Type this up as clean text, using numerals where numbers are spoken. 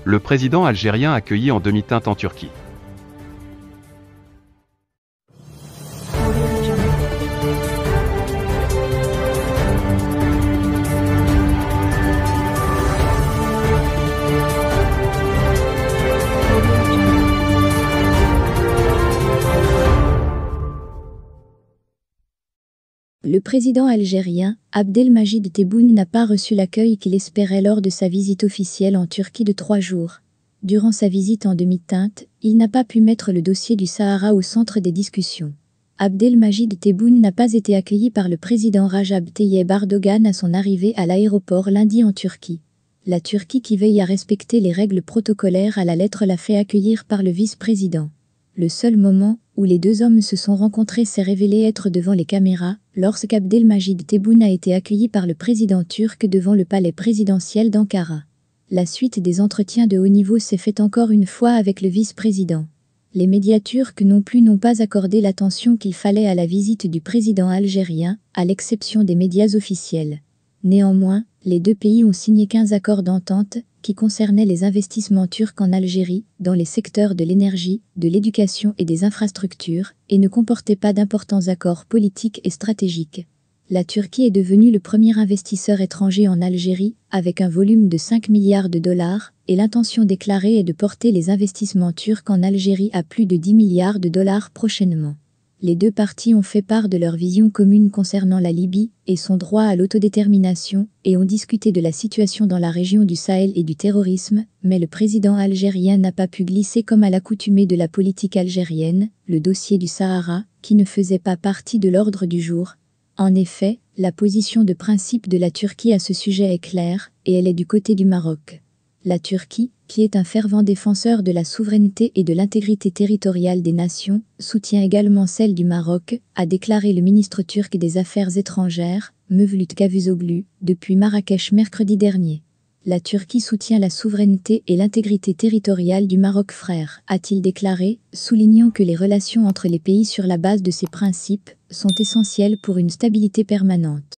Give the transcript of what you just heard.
Le président algérien accueilli en demi-teinte en Turquie. Le président algérien, Abdelmajid Tebboune, n'a pas reçu l'accueil qu'il espérait lors de sa visite officielle en Turquie de 3 jours. Durant sa visite en demi-teinte, il n'a pas pu mettre le dossier du Sahara au centre des discussions. Abdelmajid Tebboune n'a pas été accueilli par le président Recep Tayyip Erdogan à son arrivée à l'aéroport lundi en Turquie. La Turquie, qui veille à respecter les règles protocolaires à la lettre, l'a fait accueillir par le vice-président. Le seul moment où les deux hommes se sont rencontrés s'est révélé être devant les caméras, lorsqu'Abdelmajid Tebboune a été accueilli par le président turc devant le palais présidentiel d'Ankara. La suite des entretiens de haut niveau s'est faite encore une fois avec le vice-président. Les médias turcs non plus n'ont pas accordé l'attention qu'il fallait à la visite du président algérien, à l'exception des médias officiels. Néanmoins, les deux pays ont signé 15 accords d'entente qui concernaient les investissements turcs en Algérie, dans les secteurs de l'énergie, de l'éducation et des infrastructures, et ne comportaient pas d'importants accords politiques et stratégiques. La Turquie est devenue le premier investisseur étranger en Algérie, avec un volume de 5 milliards de dollars, et l'intention déclarée est de porter les investissements turcs en Algérie à plus de 10 milliards de dollars prochainement. Les deux parties ont fait part de leur vision commune concernant la Libye et son droit à l'autodétermination, et ont discuté de la situation dans la région du Sahel et du terrorisme, mais le président algérien n'a pas pu glisser, comme à l'accoutumée de la politique algérienne, le dossier du Sahara, qui ne faisait pas partie de l'ordre du jour. En effet, la position de principe de la Turquie à ce sujet est claire, et elle est du côté du Maroc. La Turquie, qui est un fervent défenseur de la souveraineté et de l'intégrité territoriale des nations, soutient également celle du Maroc, a déclaré le ministre turc des Affaires étrangères, Mevlut Cavusoglu, depuis Marrakech mercredi dernier. La Turquie soutient la souveraineté et l'intégrité territoriale du Maroc frère, a-t-il déclaré, soulignant que les relations entre les pays sur la base de ces principes sont essentielles pour une stabilité permanente.